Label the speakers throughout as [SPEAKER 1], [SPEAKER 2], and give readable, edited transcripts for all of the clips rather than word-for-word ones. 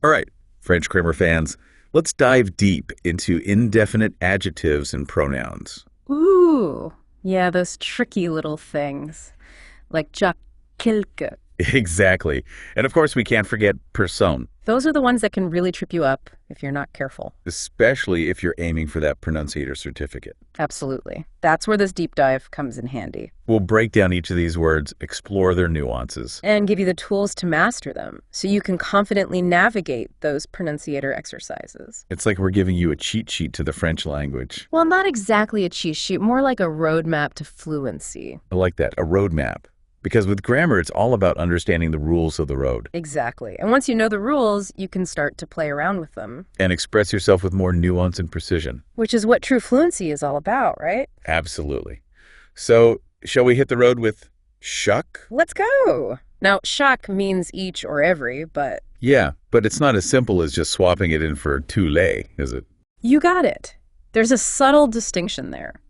[SPEAKER 1] All right, French grammar fans, let's dive deep into indefinite adjectives and pronouns.
[SPEAKER 2] Ooh, yeah, those tricky little things. Like Chaque, quelques.
[SPEAKER 1] Exactly. And of course, we can't forget personne,
[SPEAKER 2] Those are the ones that can really trip you up if you're not careful.
[SPEAKER 1] especially if you're aiming for that pronunciator certificate.
[SPEAKER 2] Absolutely. That's where this deep dive comes in handy.
[SPEAKER 1] We'll break down each of these words, explore their nuances.
[SPEAKER 2] And give you the tools to master them so you can confidently navigate those pronunciator exercises.
[SPEAKER 1] It's like we're giving you a cheat sheet to the French language.
[SPEAKER 2] Well, not exactly a cheat sheet, more like a roadmap to fluency.
[SPEAKER 1] I like that, a roadmap. Because with grammar, it's all about understanding the rules of the road.
[SPEAKER 2] Exactly. And once you know the rules, you can start to play around with them.
[SPEAKER 1] And express yourself with more nuance and precision.
[SPEAKER 2] Which is what true fluency is all about, right?
[SPEAKER 1] Absolutely. So, shall we hit the road with chaque?
[SPEAKER 2] Let's go! Now, chaque means each or every, but
[SPEAKER 1] Yeah, but it's not as simple as just swapping it in for tous, is it?
[SPEAKER 2] you got it. There's a subtle distinction there.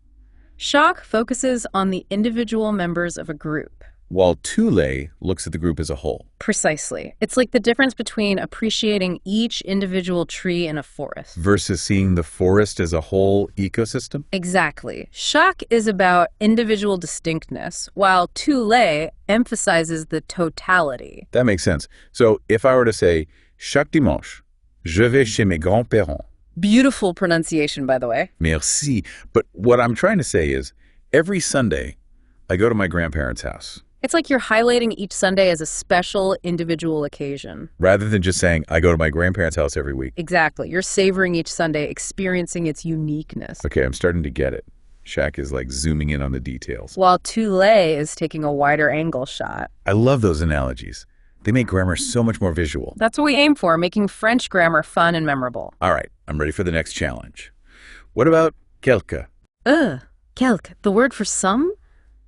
[SPEAKER 2] Chaque focuses on the individual members of a group.
[SPEAKER 1] While tous looks at the group as a whole.
[SPEAKER 2] Precisely. It's like the difference between appreciating each individual tree in a forest.
[SPEAKER 1] Versus seeing the forest as a whole ecosystem?
[SPEAKER 2] Exactly. Chaque is about individual distinctness, while tous emphasizes the totality.
[SPEAKER 1] That makes sense. So if I were to say, chaque dimanche, je vais chez mes grands-parents.
[SPEAKER 2] Beautiful pronunciation, by the way.
[SPEAKER 1] Merci. But what I'm trying to say is, every Sunday, I go to my grandparents' house.
[SPEAKER 2] It's like you're highlighting each Sunday as a special individual occasion.
[SPEAKER 1] Rather than just saying, I go to my grandparents' house every week.
[SPEAKER 2] Exactly. You're savoring each Sunday, experiencing its uniqueness.
[SPEAKER 1] Okay, I'm starting to get it. Chaque is like zooming in on the details.
[SPEAKER 2] While tous is taking a wider angle shot.
[SPEAKER 1] I love those analogies. They make grammar so much more visual.
[SPEAKER 2] That's what we aim for, making French grammar fun and memorable.
[SPEAKER 1] All right, I'm ready for the next challenge. What about quelques?
[SPEAKER 2] Quelques, the word for some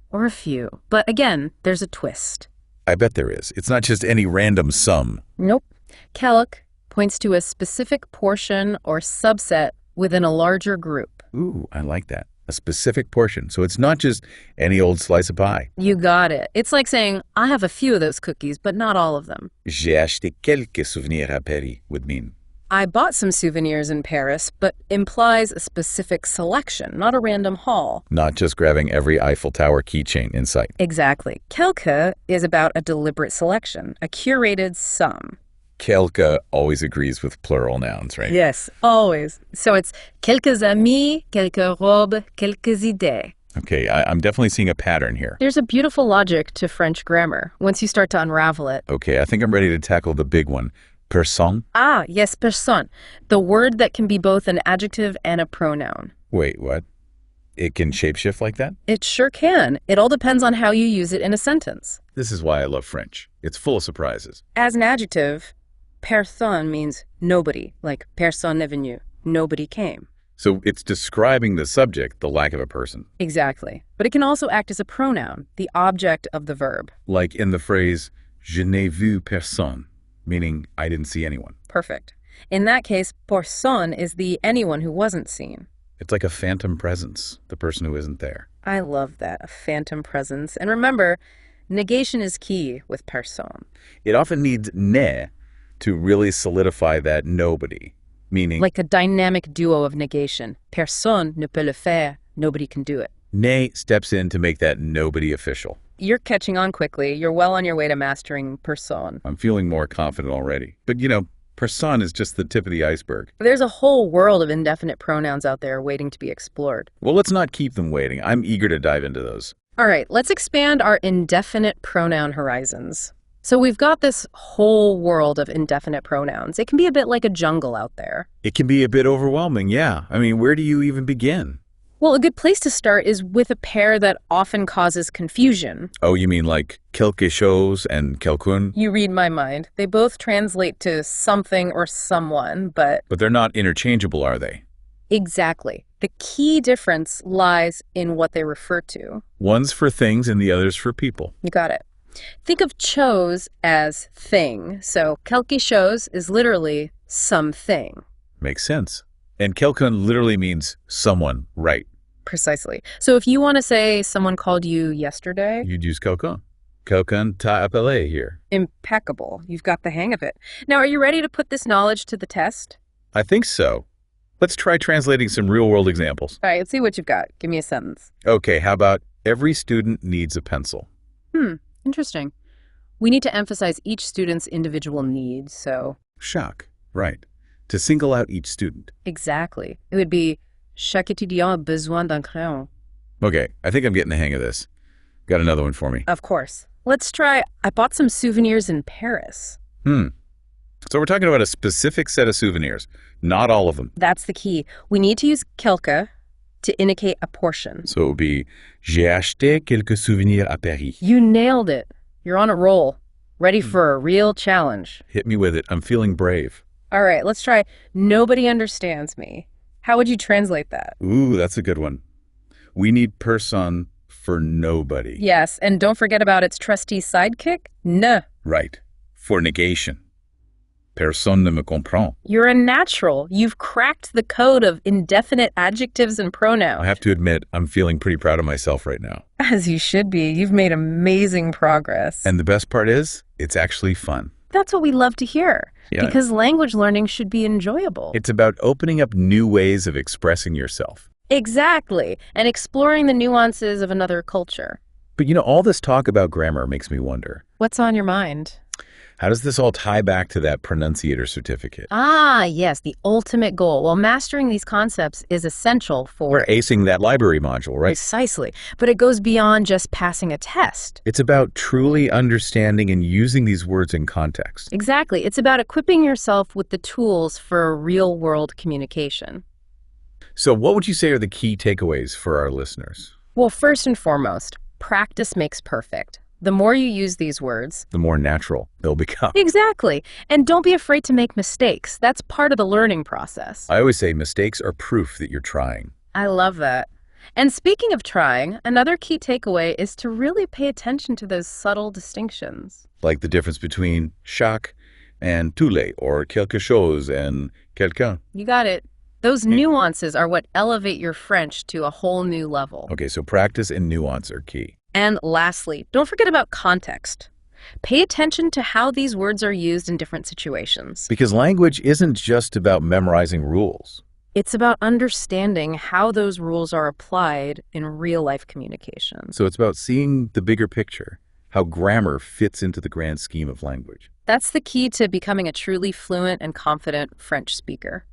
[SPEAKER 2] or a few. But again, there's a twist.
[SPEAKER 1] I bet there is. It's not just any random sum.
[SPEAKER 2] Nope. Quelques points to a specific portion or subset within a larger group.
[SPEAKER 1] Ooh, I like that. A specific portion. So it's not just any old slice of pie.
[SPEAKER 2] You got it. It's like saying, I have a few of those cookies, but not all of them.
[SPEAKER 1] J'ai acheté quelques souvenirs à Paris would mean.
[SPEAKER 2] I bought some souvenirs in Paris, but implies a specific selection, not a random haul.
[SPEAKER 1] Not just grabbing every Eiffel Tower keychain in sight.
[SPEAKER 2] Exactly. Quelques is about a deliberate selection, a curated sum.
[SPEAKER 1] Quelques always agrees with plural nouns, right?
[SPEAKER 2] Yes, always. So it's quelques amis, quelques robes, quelques idées.
[SPEAKER 1] Okay, I'm definitely seeing a pattern here.
[SPEAKER 2] There's a beautiful logic to French grammar once you start to unravel it.
[SPEAKER 1] Okay, I think I'm ready to tackle the big one. Personne?
[SPEAKER 2] Ah, yes, personne. The word that can be both an adjective and a pronoun.
[SPEAKER 1] Wait, what? It can shapeshift like that?
[SPEAKER 2] It sure can. It all depends on how you use it in a sentence.
[SPEAKER 1] This is why I love French. It's full of surprises.
[SPEAKER 2] As an adjective, personne means nobody, like personne n'est venu, nobody came.
[SPEAKER 1] So it's describing the subject, the lack of a person.
[SPEAKER 2] Exactly. But it can also act as a pronoun, the object of the verb.
[SPEAKER 1] Like in the phrase, je n'ai vu personne, meaning I didn't see anyone.
[SPEAKER 2] Perfect. In that case, personne is the anyone who wasn't seen.
[SPEAKER 1] It's like a phantom presence, the person who isn't there.
[SPEAKER 2] I love that, a phantom presence. And remember, negation is key with personne.
[SPEAKER 1] It often needs ne to really solidify that nobody, meaning
[SPEAKER 2] Like a dynamic duo of negation. Personne ne peut le faire. Nobody can do it.
[SPEAKER 1] ne steps in to make that nobody official.
[SPEAKER 2] You're catching on quickly. You're well on your way to mastering personne.
[SPEAKER 1] I'm feeling more confident already. But personne is just the tip of the iceberg.
[SPEAKER 2] There's a whole world of indefinite pronouns out there waiting to be explored.
[SPEAKER 1] Well, let's not keep them waiting. I'm eager to dive into those.
[SPEAKER 2] All right, let's expand our indefinite pronoun horizons. So we've got this whole world of indefinite pronouns. It can be a bit like a jungle out there.
[SPEAKER 1] It can be a bit overwhelming, yeah. I mean, where do you even begin?
[SPEAKER 2] Well, a good place to start is with a pair that often causes confusion.
[SPEAKER 1] Oh, you mean like quelque chose and quelqu'un?
[SPEAKER 2] You read my mind. They both translate to something or someone, but...
[SPEAKER 1] But they're not interchangeable, are they?
[SPEAKER 2] Exactly. The key difference lies in what they refer to.
[SPEAKER 1] One's for things and the other's for people.
[SPEAKER 2] You got it. Think of chose as thing. So quelque chose is literally something.
[SPEAKER 1] Makes sense. And quelqu'un literally means someone, right?
[SPEAKER 2] Precisely. So if you want to say someone called you yesterday,
[SPEAKER 1] You'd use quelqu'un. Quelqu'un t'a appelé here.
[SPEAKER 2] Impeccable. You've got the hang of it. Now, are you ready to put this knowledge to the test?
[SPEAKER 1] I think so. Let's try translating some real-world examples.
[SPEAKER 2] All right, let's see what you've got. Give me a sentence.
[SPEAKER 1] Okay, how about every student needs a pencil?
[SPEAKER 2] Interesting. We need to emphasize each student's individual needs, so...
[SPEAKER 1] Chaque, right. To single out each student.
[SPEAKER 2] Exactly. It would be chaque étudiant a besoin d'un crayon.
[SPEAKER 1] Okay, I think I'm getting the hang of this. Got another one for me.
[SPEAKER 2] Of course. Let's try, I bought some souvenirs in Paris.
[SPEAKER 1] So we're talking about a specific set of souvenirs, not all of them.
[SPEAKER 2] That's the key. We need to use quelques to indicate a portion.
[SPEAKER 1] So it would be, j'ai acheté quelques souvenirs à Paris.
[SPEAKER 2] You nailed it. You're on a roll. Ready for a real challenge.
[SPEAKER 1] Hit me with it. I'm feeling brave.
[SPEAKER 2] All right, let's try, nobody understands me. How would you translate that?
[SPEAKER 1] Ooh, that's a good one. We need personne for nobody.
[SPEAKER 2] Yes, and don't forget about its trusty sidekick, ne.
[SPEAKER 1] Right. For negation. Personne ne me comprend.
[SPEAKER 2] You're a natural. You've cracked the code of indefinite adjectives and pronouns.
[SPEAKER 1] I have to admit, I'm feeling pretty proud of myself right now.
[SPEAKER 2] As you should be. You've made amazing progress.
[SPEAKER 1] And the best part is, it's actually fun.
[SPEAKER 2] That's what we love to hear.
[SPEAKER 1] Yeah.
[SPEAKER 2] Because language learning should be enjoyable.
[SPEAKER 1] It's about opening up new ways of expressing yourself.
[SPEAKER 2] Exactly. And exploring the nuances of another culture.
[SPEAKER 1] But all this talk about grammar makes me wonder.
[SPEAKER 2] What's on your mind?
[SPEAKER 1] How does this all tie back to that pronunciator certificate?
[SPEAKER 2] Ah, yes, the ultimate goal. Well, mastering these concepts is essential for...
[SPEAKER 1] We're acing that library module, right?
[SPEAKER 2] Precisely. But it goes beyond just passing a test.
[SPEAKER 1] It's about truly understanding and using these words in context.
[SPEAKER 2] Exactly. It's about equipping yourself with the tools for real-world communication.
[SPEAKER 1] So what would you say are the key takeaways for our listeners?
[SPEAKER 2] Well, first and foremost, practice makes perfect. The more you use these words,
[SPEAKER 1] the more natural they'll become.
[SPEAKER 2] Exactly. And don't be afraid to make mistakes. That's part of the learning process.
[SPEAKER 1] I always say mistakes are proof that you're trying.
[SPEAKER 2] I love that. And speaking of trying, another key takeaway is to really pay attention to those subtle distinctions.
[SPEAKER 1] Like the difference between chaque and tous, or quelque chose and quelqu'un.
[SPEAKER 2] You got it. Those nuances are what elevate your French to a whole new level.
[SPEAKER 1] Okay, so practice and nuance are key.
[SPEAKER 2] And lastly, don't forget about context. Pay attention to how these words are used in different situations.
[SPEAKER 1] Because language isn't just about memorizing rules.
[SPEAKER 2] It's about understanding how those rules are applied in real-life communication.
[SPEAKER 1] So it's about seeing the bigger picture, how grammar fits into the grand scheme of language.
[SPEAKER 2] That's the key to becoming a truly fluent and confident French speaker.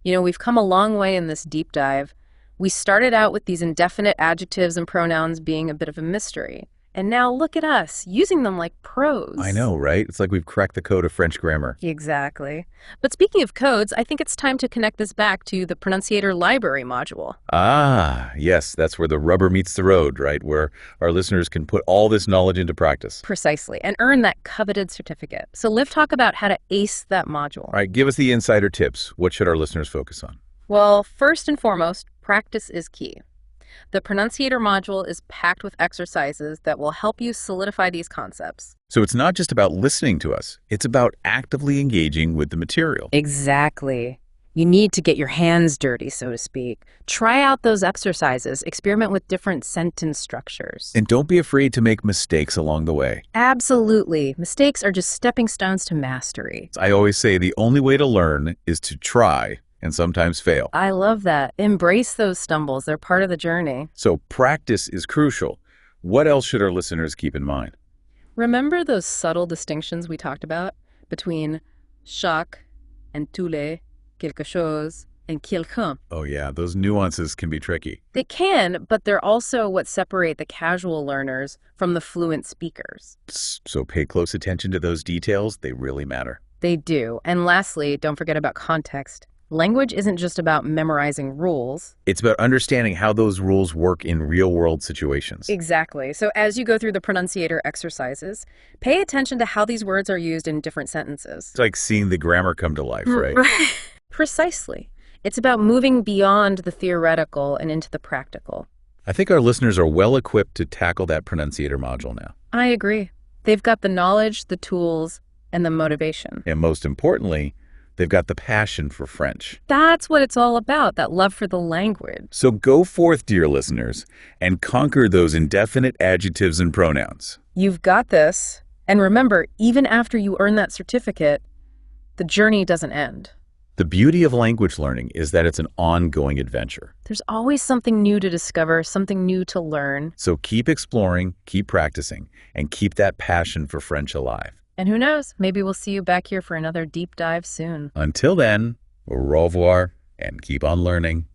[SPEAKER 2] We've come a long way in this deep dive. We started out with these indefinite adjectives and pronouns being a bit of a mystery. And now look at us, using them like pros.
[SPEAKER 1] I know, right? It's like we've cracked the code of French grammar.
[SPEAKER 2] Exactly. But speaking of codes, I think it's time to connect this back to the Pronunciator Library module.
[SPEAKER 1] Ah, yes, that's where the rubber meets the road, right? Where our listeners can put all this knowledge into practice.
[SPEAKER 2] Precisely, and earn that coveted certificate. So let's talk about how to ace that module.
[SPEAKER 1] All right, give us the insider tips. What should our listeners focus on?
[SPEAKER 2] Well, first and foremost, practice is key. The Pronunciator module is packed with exercises that will help you solidify these concepts.
[SPEAKER 1] So it's not just about listening to us. It's about actively engaging with the material.
[SPEAKER 2] Exactly. You need to get your hands dirty, so to speak. Try out those exercises. Experiment with different sentence structures.
[SPEAKER 1] And don't be afraid to make mistakes along the way.
[SPEAKER 2] Absolutely. Mistakes are just stepping stones to mastery.
[SPEAKER 1] I always say the only way to learn is to try and sometimes fail.
[SPEAKER 2] I love that. Embrace those stumbles. They're part of the journey.
[SPEAKER 1] So practice is crucial. What else should our listeners keep in mind?
[SPEAKER 2] Remember those subtle distinctions we talked about between chaque and tous, quelque chose, and quelqu'un?
[SPEAKER 1] Oh yeah, those nuances can be tricky.
[SPEAKER 2] They can, but they're also what separate the casual learners from the fluent speakers.
[SPEAKER 1] So pay close attention to those details. They really matter.
[SPEAKER 2] They do. And lastly, don't forget about context. Language isn't just about memorizing rules.
[SPEAKER 1] It's about understanding how those rules work in real-world situations.
[SPEAKER 2] Exactly. So as you go through the pronunciator exercises, pay attention to how these words are used in different sentences.
[SPEAKER 1] It's like seeing the grammar come to life, right?
[SPEAKER 2] Precisely. It's about moving beyond the theoretical and into the practical.
[SPEAKER 1] I think our listeners are well equipped to tackle that pronunciator module now.
[SPEAKER 2] I agree. They've got the knowledge, the tools, and the motivation.
[SPEAKER 1] And most importantly, They've got the passion for French.
[SPEAKER 2] That's what it's all about, that love for the language.
[SPEAKER 1] So go forth, dear listeners, and conquer those indefinite adjectives and pronouns.
[SPEAKER 2] You've got this. And remember, even after you earn that certificate, the journey doesn't end.
[SPEAKER 1] The beauty of language learning is that it's an ongoing adventure.
[SPEAKER 2] There's always something new to discover, something new to learn.
[SPEAKER 1] So keep exploring, keep practicing, and keep that passion for French alive.
[SPEAKER 2] And who knows, maybe we'll see you back here for another deep dive soon.
[SPEAKER 1] Until then, au revoir, and keep on learning.